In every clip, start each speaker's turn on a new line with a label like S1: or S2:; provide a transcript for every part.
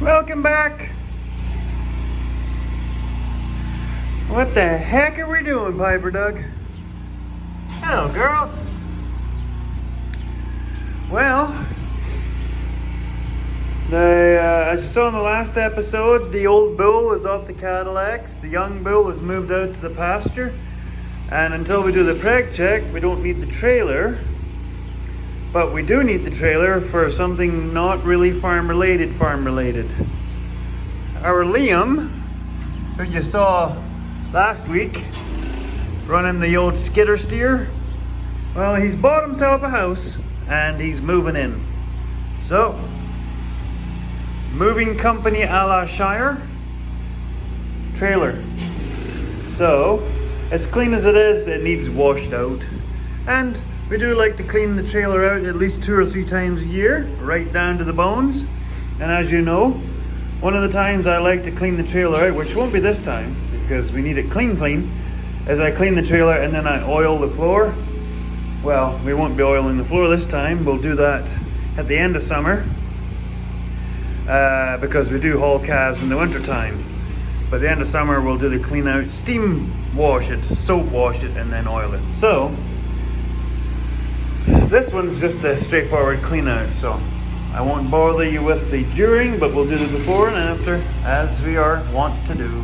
S1: Welcome back. What the heck are we doing, Piper Doug? Hello, girls. Well, as you saw in the last episode, the old bull is off the Cadillacs. The young bull has moved out to the pasture. And until we do the preg check, we don't need the trailer. But we do need the trailer for something not really farm related. Our Liam, who you saw last week, running the old skidder steer, well, he's bought himself a house and he's moving in. So, moving company a la Shire, trailer. So, as clean as it is, it needs washed out. And we do like to clean the trailer out at least 2 or 3 times a year, right down to the bones. And as you know, one of the times I like to clean the trailer out, which won't be this time because we need it clean, is I clean the trailer and then I oil the floor. Well, we won't be oiling the floor this time. We'll do that at the end of summer because we do haul calves in the winter time. But at the end of summer, we'll do the clean out, steam wash it, soap wash it, and then oil it. So, this one's just a straightforward clean out, so I won't bother you with the during, but we'll do the before and after, as we are wont to do.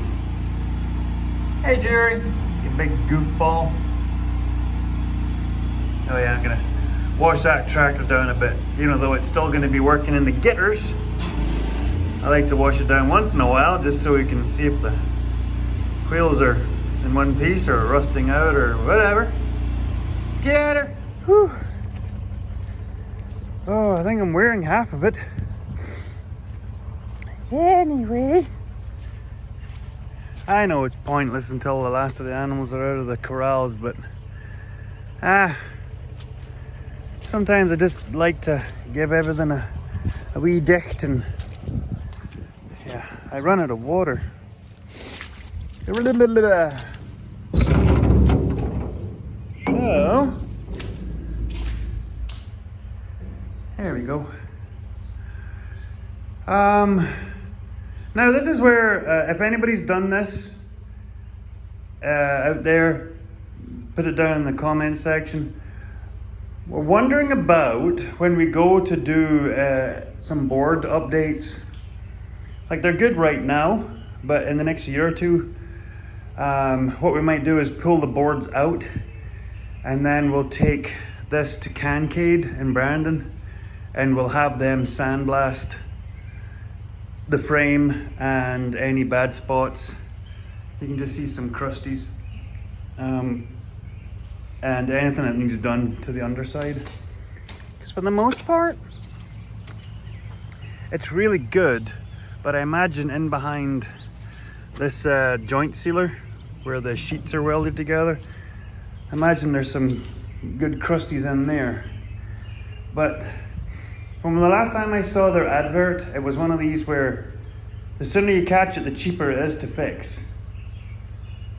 S1: Hey Jerry, you big goofball. Oh yeah, I'm gonna wash that tractor down a bit, even though it's still gonna be working in the gitters. I like to wash it down once in a while, just so we can see if the wheels are in one piece or rusting out or whatever. Scatter! Whew. Oh, I think I'm wearing half of it. Anyway, I know it's pointless until the last of the animals are out of the corrals, but sometimes I just like to give everything a wee dicht, and yeah, I run out of water. So, there we go. Now this is where, if anybody's done this out there, put it down in the comment section. We're wondering about when we go to do some board updates. Like, they're good right now, but in the next year or two, what we might do is pull the boards out, and then we'll take this to Cancade in Brandon, and we'll have them sandblast the frame and any bad spots. You can just see some crusties, and anything that needs done to the underside. Because for the most part, it's really good, but I imagine in behind this joint sealer where the sheets are welded together, I imagine there's some good crusties in there. But from the last time I saw their advert, it was one of these where the sooner you catch it, the cheaper it is to fix.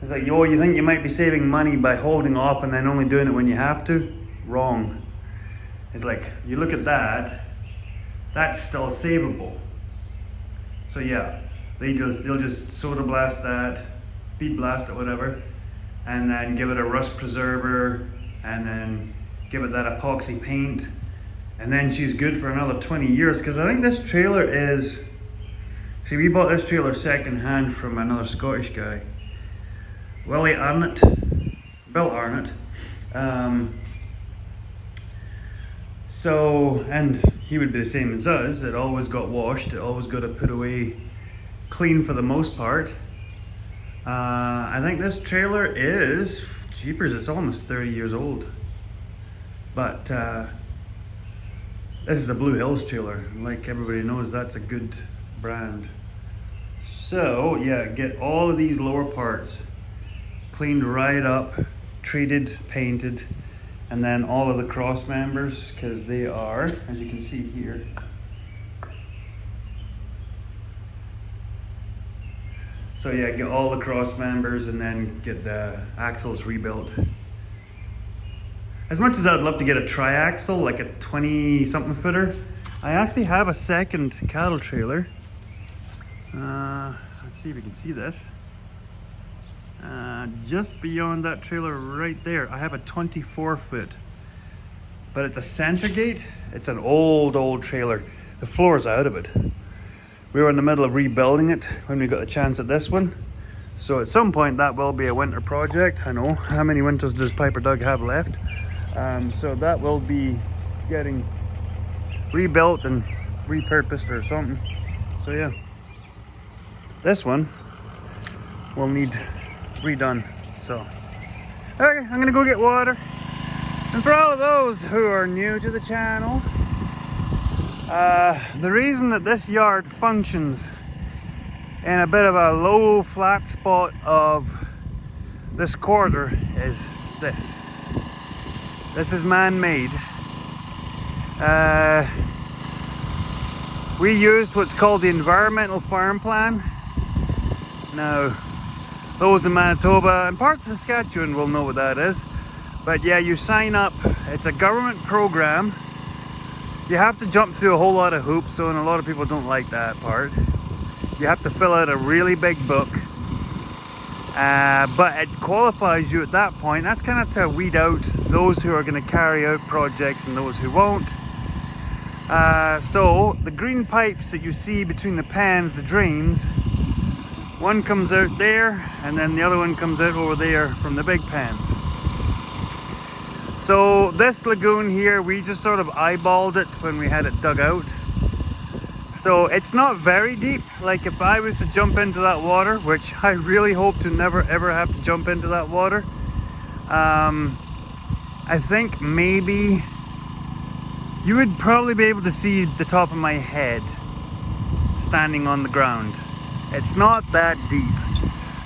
S1: It's like, yo, you think you might be saving money by holding off and then only doing it when you have to? Wrong. It's like, you look at that, that's still savable. So yeah, they'll just soda blast that, bead blast it, whatever, and then give it a rust preserver, and then give it that epoxy paint, and then she's good for another 20 years. Because I think this trailer is, see, we bought this trailer second hand from another Scottish guy, Willie Arnott, Bill Arnott. So, and he would be the same as us. It always got washed, it always got put away clean for the most part. I think this trailer is, jeepers, it's almost 30 years old. But this is a Blue Hills trailer. Like everybody knows, that's a good brand. So yeah, get all of these lower parts cleaned right up, treated, painted, and then all of the cross members, because they are, as you can see here, so yeah, get all the cross members and then get the axles rebuilt. As much as I'd love to get a tri-axle, like a 20 something footer, I actually have a second cattle trailer Let's see if we can see this. Just beyond that trailer right there, I have a 24 foot, but it's a center gate. It's an old trailer. The floor's out of it. We were in the middle of rebuilding it when we got the chance at this one. So at some point that will be a winter project. I know. How many winters does Piper Doug have left? So that will be getting rebuilt and repurposed or something. So yeah, this one will need redone. So okay, I'm gonna go get water. And for all of those who are new to the channel, the reason that this yard functions in a bit of a low flat spot of this corridor is this. This is man-made. We use what's called the environmental farm plan. Now, those in Manitoba and parts of Saskatchewan will know what that is. But yeah, you sign up. It's a government program. You have to jump through a whole lot of hoops, so and a lot of people don't like that part. You have to fill out a really big book. But it qualifies you at that point. That's kind of to weed out those who are going to carry out projects and those who won't. So the green pipes that you see between the pans, the drains, one comes out there and then the other one comes out over there from the big pans. So this lagoon here, we just sort of eyeballed it when we had it dug out. So it's not very deep. Like if I was to jump into that water, which I really hope to never ever have to jump into that water, I think maybe you would probably be able to see the top of my head standing on the ground. It's not that deep.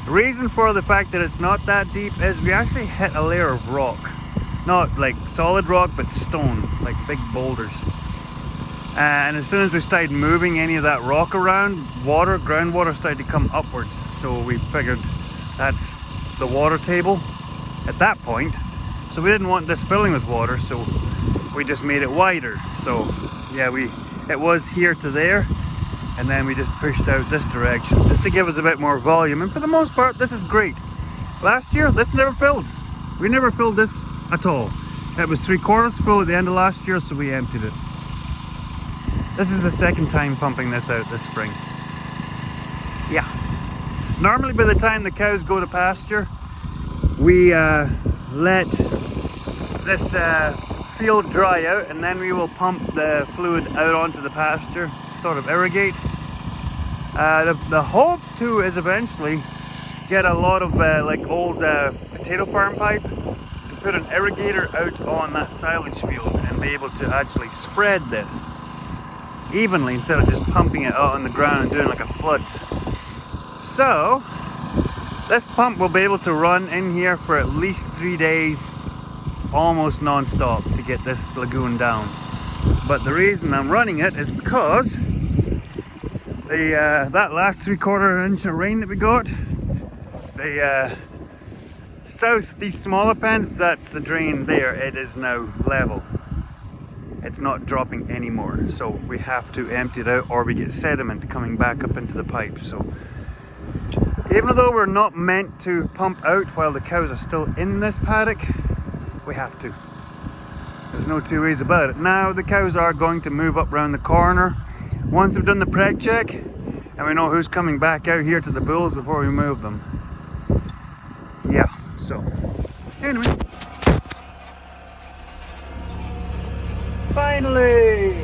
S1: The reason for the fact that it's not that deep is we actually hit a layer of rock. Not like solid rock, but stone, like big boulders. And as soon as we started moving any of that rock around, groundwater started to come upwards. So we figured that's the water table at that point. So we didn't want this filling with water, so we just made it wider. So yeah, it was here to there, and then we just pushed out this direction just to give us a bit more volume. And for the most part, this is great. Last year, this never filled. We never filled this at all. It was 3/4 full at the end of last year, so we emptied it. This is the second time pumping this out this spring. Yeah. Normally by the time the cows go to pasture, we let this field dry out, and then we will pump the fluid out onto the pasture, sort of irrigate. The hope too is eventually get a lot of like old potato farm pipe, put an irrigator out on that silage field and be able to actually spread this evenly instead of just pumping it out on the ground and doing like a flood. So this pump will be able to run in here for at least 3 days almost non-stop to get this lagoon down. But the reason I'm running it is because the that last 3/4 inch of rain that we got, the south, these smaller pans, that's the drain there, it is now level. It's not dropping anymore, so we have to empty it out or we get sediment coming back up into the pipe. So even though we're not meant to pump out while the cows are still in this paddock, we have to. There's no two ways about it. Now the cows are going to move up around the corner once we've done the preg check and we know who's coming back out here to the bulls before we move them. Yeah, so anyway, finally,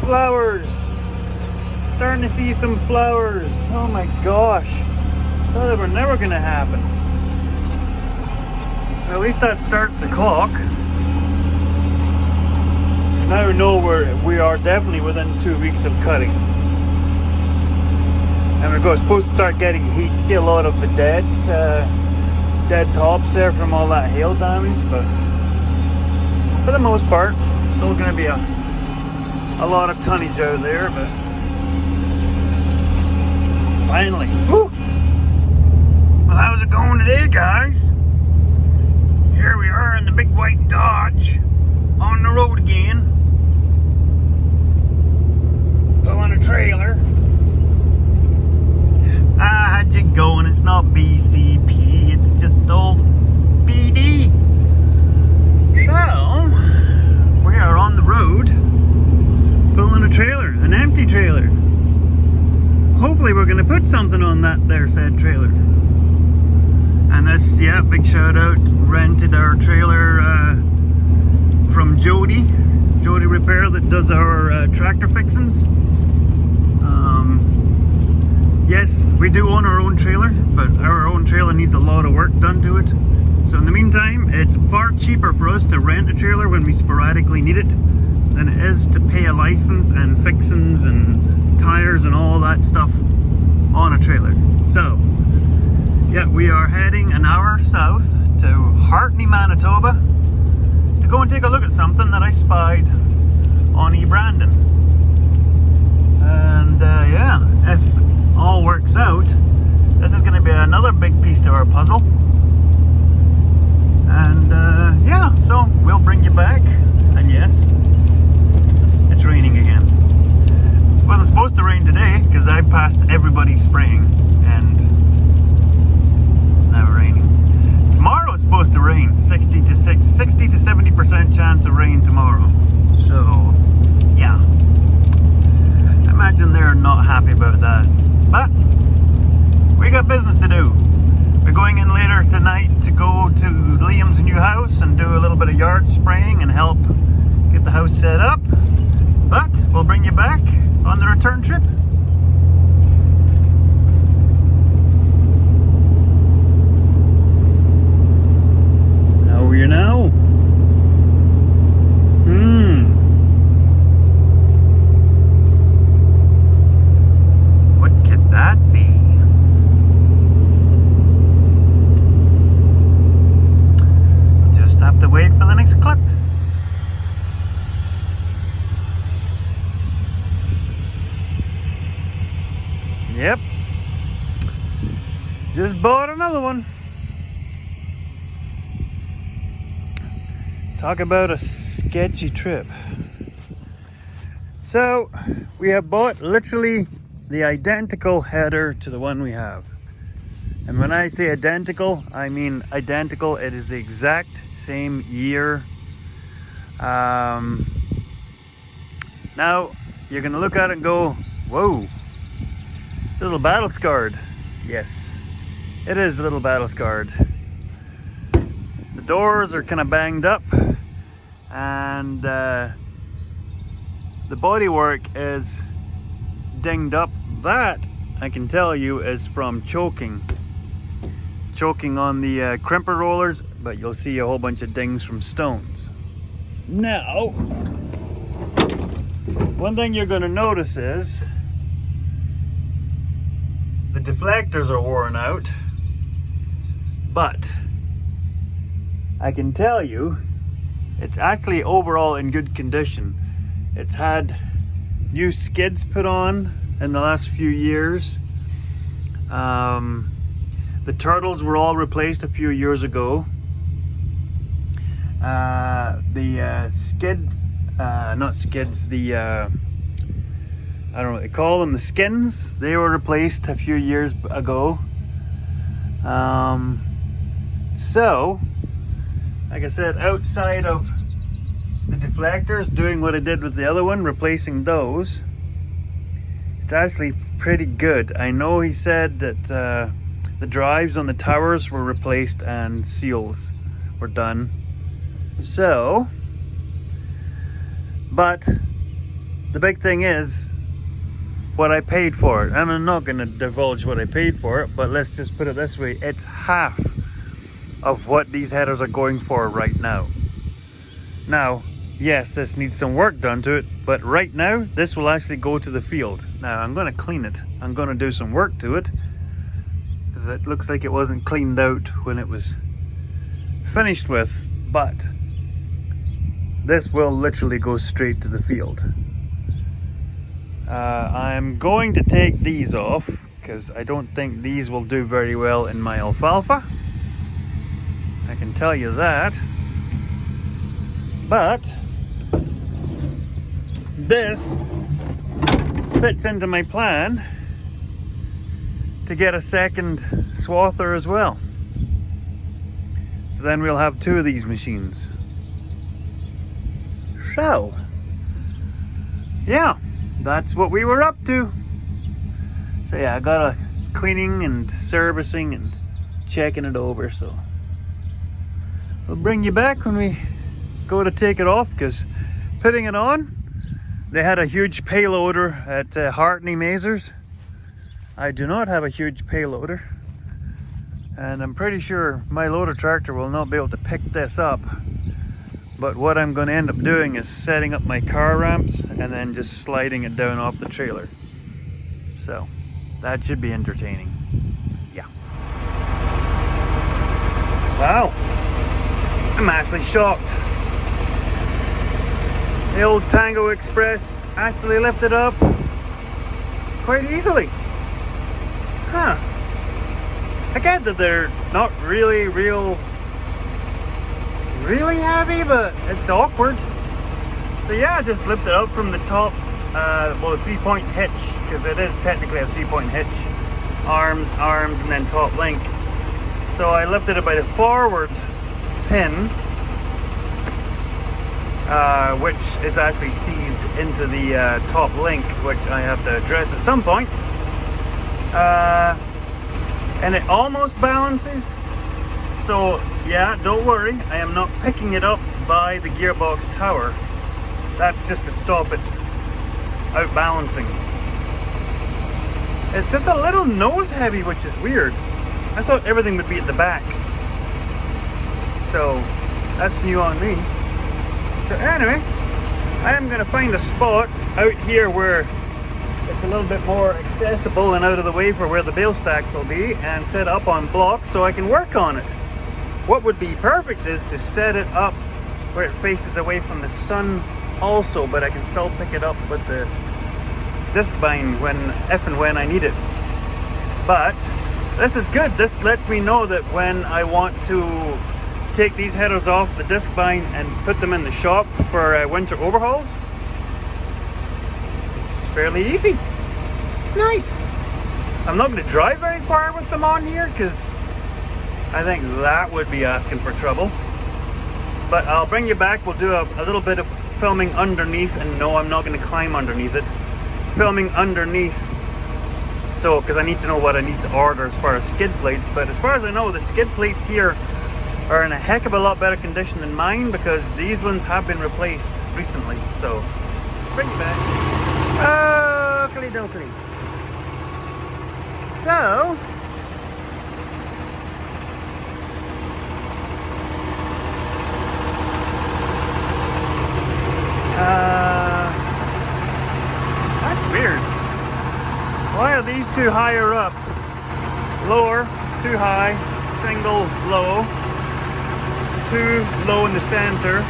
S1: flowers. Starting to see some flowers. Oh my gosh, thought they were never gonna happen. Well, at least that starts the clock. Now we know we are definitely within 2 weeks of cutting. And we're supposed to start getting heat. You see a lot of the dead tops there from all that hail damage, but for the most part, it's still going to be a lot of tonnage out there. But finally, woo! Well, how's it going today, guys? Here we are in the big white Dodge on the road again. Pulling a trailer. gonna put something on that there said trailer. And this, yeah, big shout out, rented our trailer from Jody Repair that does our tractor fixings. Yes, we do own our own trailer, but our own trailer needs a lot of work done to it. So in the meantime, it's far cheaper for us to rent a trailer when we sporadically need it than it is to pay a license and fixings and tires and all that stuff on a trailer. So, yeah, we are heading an hour south to Hartney, Manitoba to go and take a look at something that I spied on eBrandon. And yeah, if all works out, this is going to be another big piece to our puzzle. And yeah, so we'll bring you back. And yes, it's raining again. It wasn't supposed to rain today because I passed everybody spraying, and it's now raining. Tomorrow it's supposed to rain, 60 to 70% chance of rain tomorrow. So yeah, I imagine they're not happy about that, but we got business to do. We're going in later tonight to go to Liam's new house and do a little bit of yard spraying and help get the house set up. But we'll bring you back on the return trip. How are you now? What could that be? Just have to wait for the next clip. Yep, just bought another one. Talk about a sketchy trip. So we have bought literally the identical header to the one we have. And when I say identical, I mean identical. It is the exact same year. Now you're gonna look at it and go, whoa, it's a little battle scarred. Yes, it is a little battle scarred. The doors are kind of banged up, and the bodywork is dinged up. That, I can tell you, is from choking on the crimper rollers, but you'll see a whole bunch of dings from stones. Now, one thing you're going to notice is the deflectors are worn out, but I can tell you it's actually overall in good condition. It's had new skids put on in the last few years. The turtles were all replaced a few years ago. The skid, not skids, the I don't know what they call them, the skins, they were replaced a few years ago. So, like I said, outside of the deflectors, doing what I did with the other one, replacing those, it's actually pretty good. I know he said that the drives on the towers were replaced and seals were done. So, but the big thing is what I paid for it. I'm not going to divulge what I paid for it, but let's just put it this way. It's half of what these headers are going for right now. Now, yes, this needs some work done to it, but right now, this will actually go to the field. Now, I'm going to clean it. I'm going to do some work to it, because it looks like it wasn't cleaned out when it was finished with, but this will literally go straight to the field. I'm going to take these off because I don't think these will do very well in my alfalfa. I can tell you that. But this fits into my plan to get a second swather as well. So then we'll have two of these machines. So, yeah, that's what we were up to. So yeah, I got a cleaning and servicing and checking it over, so we'll bring you back when we go to take it off, because putting it on, they had a huge payloader at Hartney Mazers. I do not have a huge payloader, and I'm pretty sure my loader tractor will not be able to pick this up. But what I'm going to end up doing is setting up my car ramps and then just sliding it down off the trailer. So that should be entertaining. Yeah. Wow. I'm actually shocked. The old Tango Express actually lifted up quite easily. Huh. I get that they're not really heavy, but it's awkward. So yeah, I just lifted up from the top, well, the 3-point hitch, because it is technically a 3-point hitch. Arms, and then top link. So I lifted it by the forward pin, which is actually seized into the top link, which I have to address at some point. And it almost balances. So yeah, don't worry, I am not picking it up by the gearbox tower. That's just to stop it out balancing. It's just a little nose heavy, which is weird. I thought everything would be at the back. So that's new on me. So anyway, I am going to find a spot out here where it's a little bit more accessible and out of the way for where the bale stacks will be, and set up on blocks so I can work on it. What would be perfect is to set it up where it faces away from the sun also, but I can still pick it up with the disc bind if and when I need it. But this is good. This lets me know that when I want to take these headers off the disc bind and put them in the shop for winter overhauls, it's fairly easy. Nice. I'm not going to drive very far with them on here, because I think that would be asking for trouble. But I'll bring you back. We'll do a little bit of filming underneath, and no, I'm not going to climb underneath it. Filming underneath, so because I need to know what I need to order as far as skid plates. But as far as I know, the skid plates here are in a heck of a lot better condition than mine, because these ones have been replaced recently. So bring it back. Oakley dokley. So that's weird. Why are these two higher up? Lower, too high, single, low, too low in the center,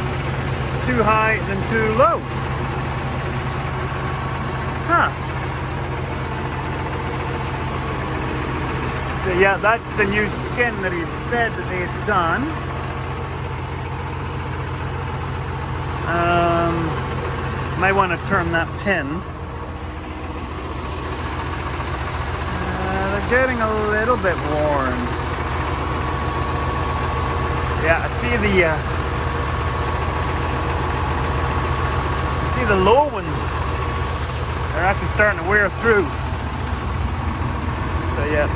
S1: too high, then too low. Huh. So yeah, that's the new skin that he said that they had done. Might want to turn that pin. They're getting a little bit worn. Yeah, I see the low ones. They're actually starting to wear through. So yeah,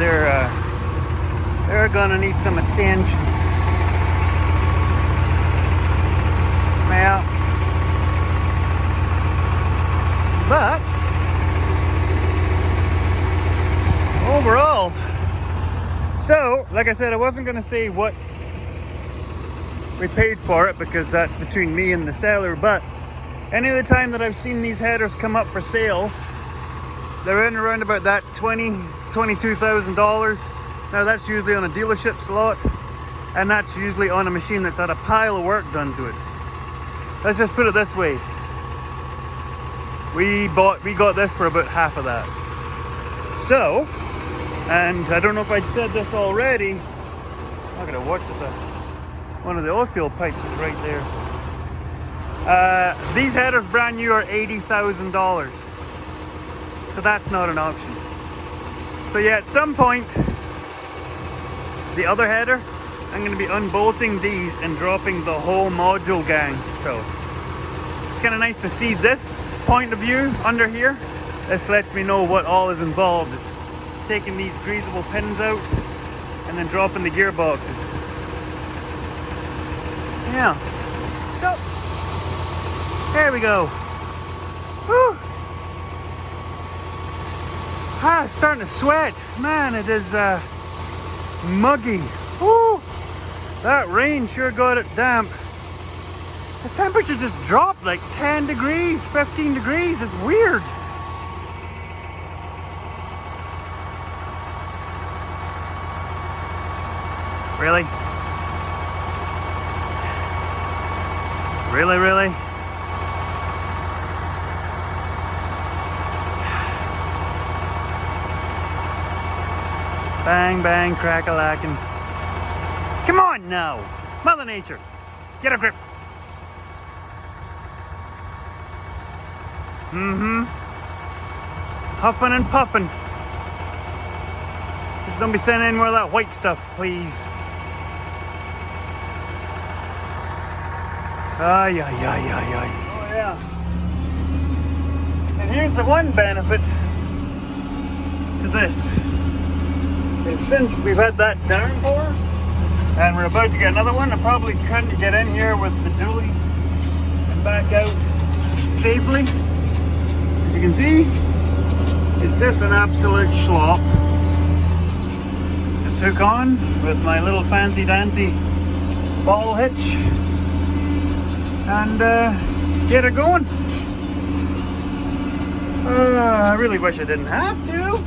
S1: they're gonna need some attention. Well, but overall, so like I said, I wasn't gonna say what we paid for it, because that's between me and the seller, but any of the time that I've seen these headers come up for sale, they're in around about that $22,000. Now that's usually on a dealership slot, and that's usually on a machine that's had a pile of work done to it. Let's just put it this way. We got this for about half of that. So, and I don't know if I'd said this already. I'm gonna watch this. One of the oil field pipes is right there. These headers brand new are $80,000. So that's not an option. So yeah, at some point, the other header, I'm going to be unbolting these and dropping the whole module gang. So it's kind of nice to see this point of view under here. This lets me know what all is involved. taking these greasable pins out and then dropping the gearboxes. Yeah. Go. There we go. Whew. Ah, it's starting to sweat. Man, it is muggy. Whew. That rain sure got it damp. The temperature just dropped like 10 degrees, 15 degrees. It's weird. Really? Really, really? Bang, bang, crack-a-lackin'. Come on now! Mother Nature, get a grip. Mm-hmm. Huffing and puffing. Just don't be sending any more of that white stuff, please. Ay, ay, ay, ay, ay. Oh, yeah. And here's the one benefit to this. Is since we've had that downpour, and we're about to get another one, I probably couldn't get in here with the dually and back out safely. As you can see, it's just an absolute slop. Just took on with my little fancy dancy ball hitch and get it going. I really wish I didn't have to,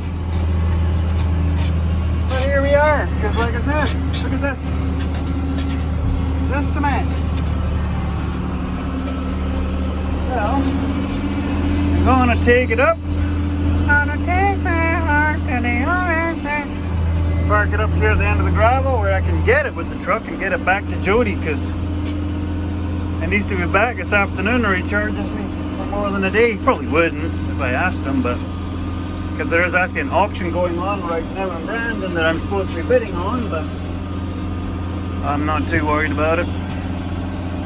S1: but here we are. Because like I said, look at this. Just a mess. So I'm gonna take it up. Gonna take my heart to the other side. Park it up here at the end of the gravel where I can get it with the truck and get it back to Jody, because he needs to be back this afternoon or he charges me for more than a day. He probably wouldn't if I asked him, but because there is actually an auction going on right now in Brandon that I'm supposed to be bidding on, but I'm not too worried about it.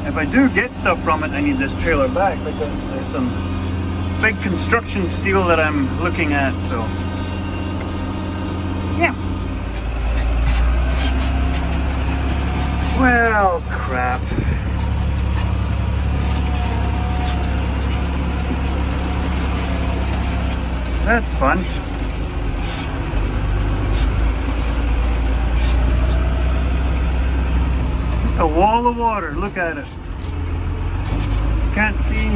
S1: If I do get stuff from it, I need this trailer back because there's some big construction steel that I'm looking at, so yeah. Well, crap. That's fun. Just a wall of water, look at it. Can't see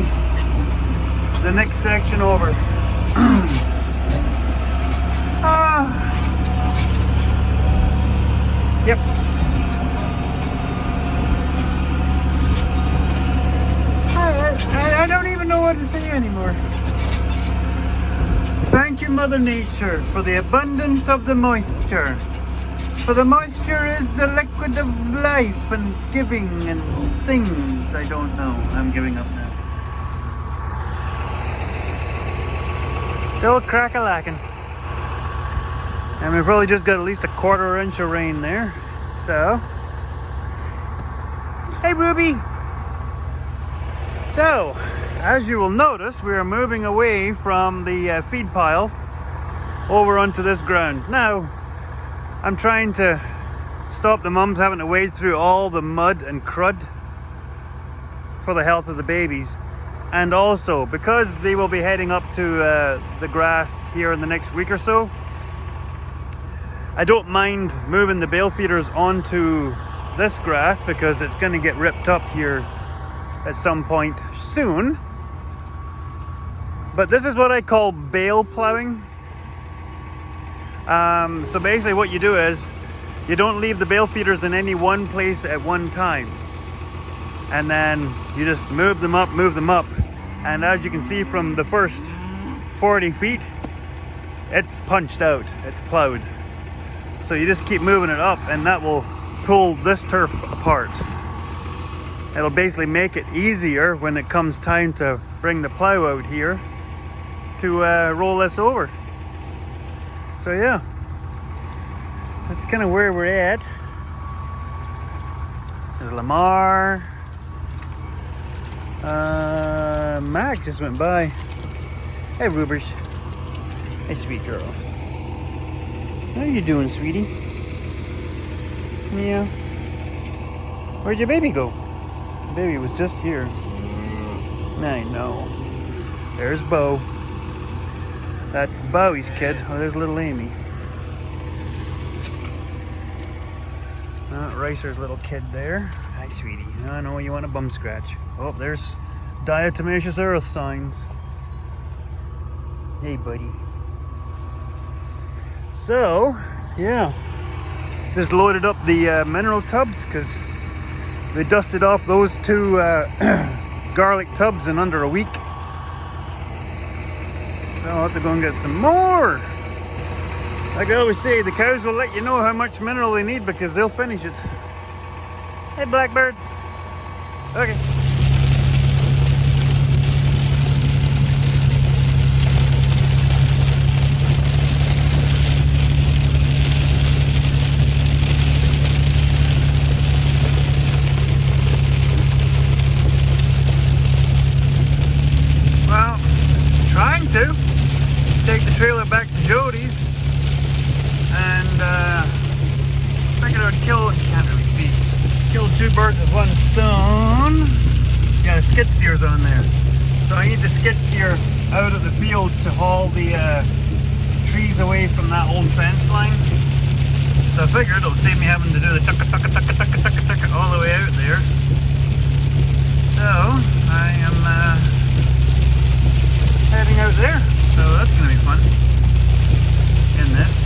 S1: the next section over. Yep. I don't even know what to say anymore. Thank you, Mother Nature, for the abundance of the moisture. For the moisture is the liquid of life and giving and things. I don't know. I'm giving up now. Still crack-a-lackin'. And we probably just got at least a 1/4 inch of rain there. So, hey Ruby! So, as you will notice, we are moving away from the feed pile over onto this ground. Now, I'm trying to stop the mums having to wade through all the mud and crud for the health of the babies. And also, because they will be heading up to the grass here in the next week or so, I don't mind moving the bale feeders onto this grass because it's going to get ripped up here at some point soon. But this is what I call bale plowing. So basically what you do is you don't leave the bale feeders in any one place at one time, and then you just move them up, and as you can see from the first 40 feet, it's punched out, it's plowed. So you just keep moving it up, and that will pull this turf apart. It'll basically make it easier when it comes time to bring the plow out here to roll this over. So yeah, that's kind of where we're at. There's Lamar. Mac just went by. Hey Rubers. Hey sweet girl. How you doing, sweetie? Yeah. Where'd your baby go? Baby was just here. I know. There's Bo. That's Bowie's kid. Oh, there's little Amy. Racer's little kid there. Hi, sweetie. I know you want a bum scratch. Oh, there's diatomaceous earth signs. Hey, buddy. So, yeah. Just loaded up the mineral tubs because they dusted off those two garlic tubs in under a week. So I'll have to go and get some more. Like I always say, the cows will let you know how much mineral they need because they'll finish it. Hey, Blackbird. Okay. Well, trying to take the trailer back to Jody's. And figured I would can't really see, kill two birds with one stone. Yeah, the skid steer's on there. So I need the skid steer out of the field to haul the trees away from that old fence line. So I figured it'll save me having to do the tucka all the way out there. So I am heading out there. So that's going to be fun in this.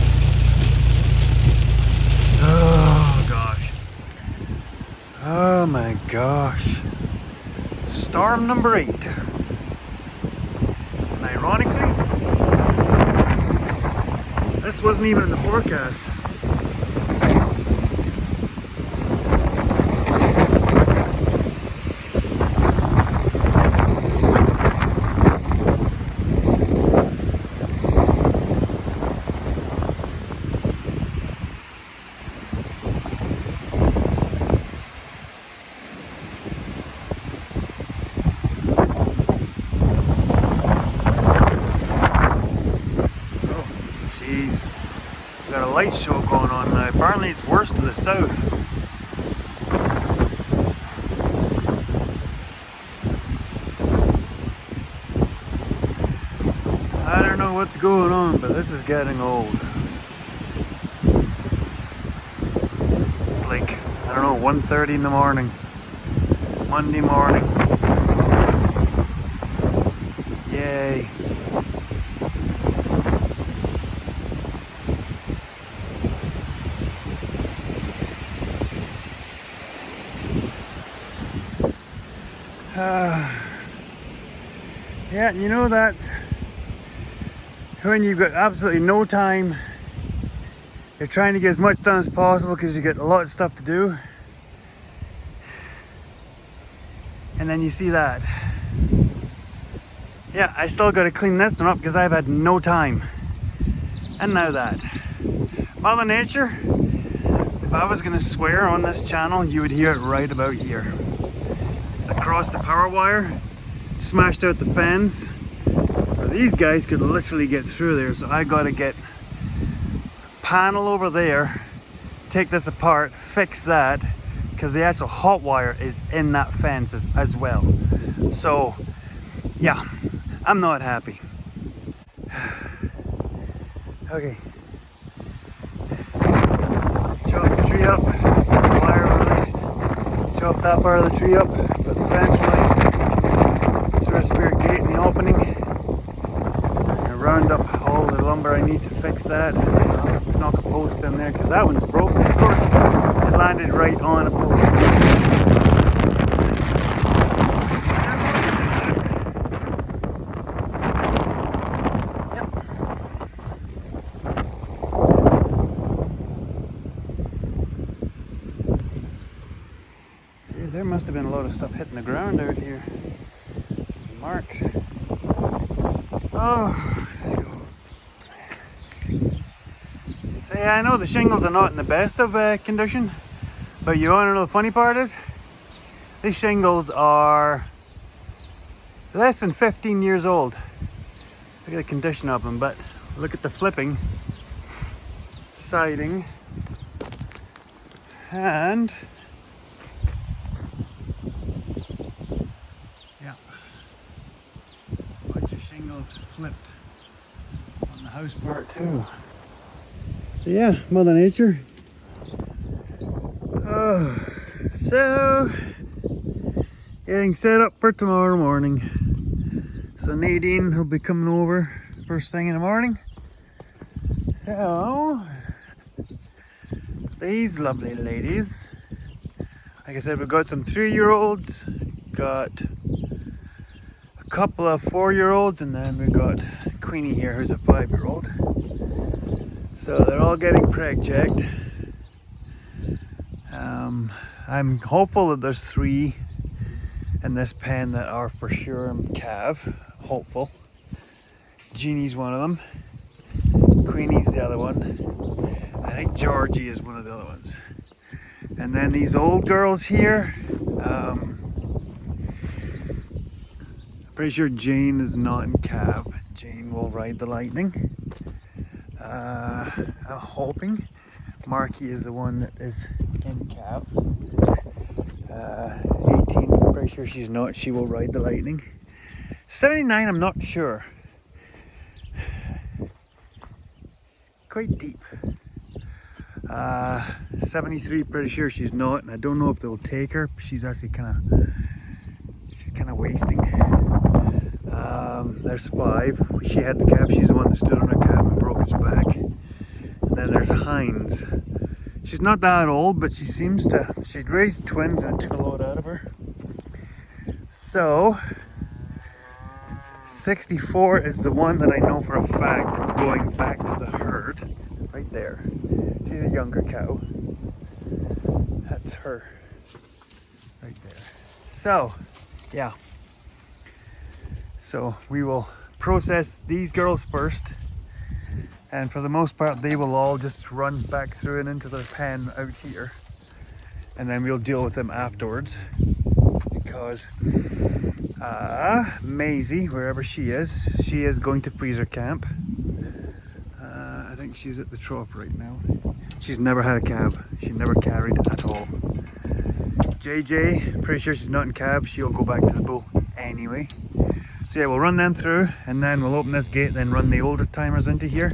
S1: Oh gosh. Oh my gosh. Storm number 8. And ironically, this wasn't even in the forecast. Got a light show going on now. Apparently it's worse to the south. I don't know what's going on, but this is getting old. It's like, I don't know, 1:30 in the morning. Monday morning. Yay. Yeah, you know that when you've got absolutely no time, you're trying to get as much done as possible because you get a lot of stuff to do, and then you see that. Yeah, I still got to clean this one up because I've had no time. And now that. Mother Nature, if I was going to swear on this channel, you would hear it right about here. It's across the power wire. Smashed out the fence, or these guys could literally get through there, so I gotta get a panel over there, take this apart, fix that, because the actual hot wire is in that fence as well. So yeah, I'm not happy. Okay, chop the tree up, wire released, chop that part of the tree up, put the fence released, a spirit gate in the opening, and round up all the lumber I need to fix that. I'll knock a post in there because that one's broken, of course. It landed right on a post. Yep. Jeez, there must have been a lot of stuff hitting the ground out here. Marks. Oh, let's go. See, I know the shingles are not in the best of condition, but you want to know the funny part is? These shingles are less than 15 years old. Look at the condition of them, but look at the flipping. siding, and yeah, a bunch of shingles flipped on the house part too. So yeah, Mother Nature. So getting set up for tomorrow morning. So Nadine will be coming over first thing in the morning. So these lovely ladies, like I said, we've got some 3-year-olds, got a couple of 4-year-olds, and then we've got Queenie here who's a 5-year-old. So they're all getting preg checked. I'm hopeful that there's 3 in this pen that are for sure calf. Hopeful. Jeannie's one of them. Queenie's the other one. I think Georgie is one of the other ones. And then these old girls here. I'm pretty sure Jane is not in calf. Jane will ride the lightning. I'm hoping Marky is the one that is in calf. 18, I'm pretty sure she's not. She will ride the lightning. 79, I'm not sure. Quite deep. 73, pretty sure she's not, and I don't know if they'll take her. She's actually kind of wasting. There's 5. She had the cab. She's the one that stood on her cab and broke its back. And then there's Hines. She's not that old, but she seems to. She'd raised twins and it took a lot out of her. So 64 is the one that I know for a fact that's going back to the herd. Right there. See the younger cow? That's her. Right there. So, yeah. So we will process these girls first. And for the most part, they will all just run back through and into their pen out here. And then we'll deal with them afterwards. Because Maisie, wherever she is going to freezer camp. I think she's at the trough right now. She's never had a cab. She never carried at all. JJ, pretty sure she's not in cab. She'll go back to the bull anyway. So yeah, we'll run them through and then we'll open this gate, then run the older timers into here.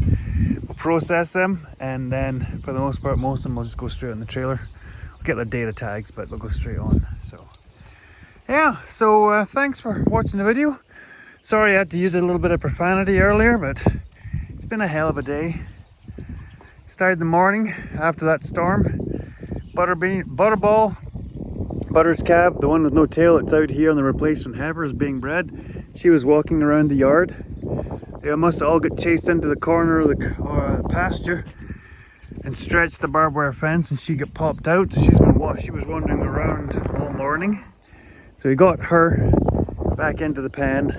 S1: We'll process them, and then for the most part, most of them will just go straight on the trailer. We'll get the data tags, but they'll go straight on. So yeah, so thanks for watching the video. Sorry I had to use a little bit of profanity earlier, but it's been a hell of a day. Started the morning after that storm. Butterball, Butter's cab, the one with no tail, it's out here on the replacement heifer, is being bred. She was walking around the yard. They must all get chased into the corner of the pasture and stretched the barbed wire fence, and she got popped out. So she was wandering around all morning. So we got her back into the pen.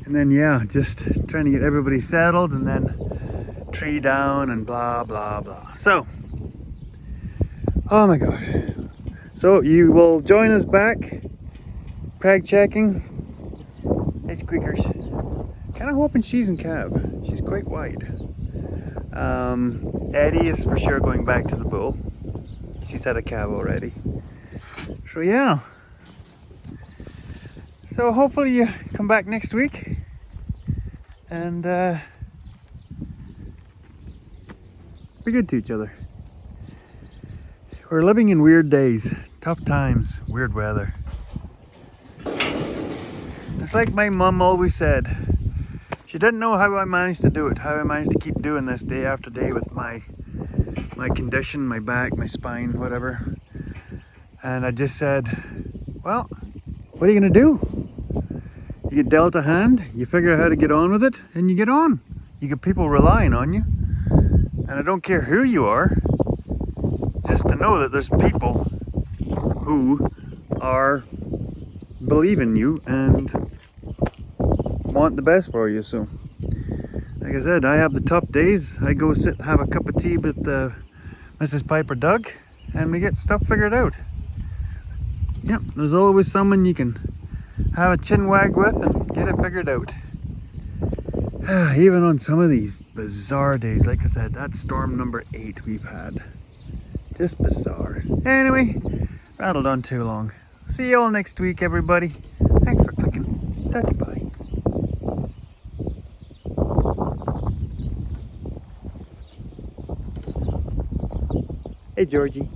S1: And then yeah, just trying to get everybody settled, and then tree down and blah blah blah. So, oh my gosh. So you will join us back, preg checking. Hey squeakers. Kind of hoping she's in cab. She's quite wide. Eddie is for sure going back to the bull. She's had a cab already. So yeah. So hopefully you come back next week and be good to each other. We're living in weird days, tough times, weird weather. It's like my mum always said. She didn't know how I managed to do it, how I managed to keep doing this day after day with my condition, my back, my spine, whatever. And I just said, well, what are you going to do? You get dealt a hand, you figure out how to get on with it, and you get on. You get people relying on you. And I don't care who you are, just to know that there's people who are believing you and want the best for you. So, like I said, I have the tough days. I go sit, have a cup of tea with Mrs. Piper Doug, and we get stuff figured out. Yep, there's always someone you can have a chin wag with and get it figured out. Even on some of these bizarre days. Like I said, that's storm number 8 we've had. Just bizarre. Anyway, rattled on too long. See you all next week, everybody. Thanks for clicking. Tatty bye. Hey, Georgie.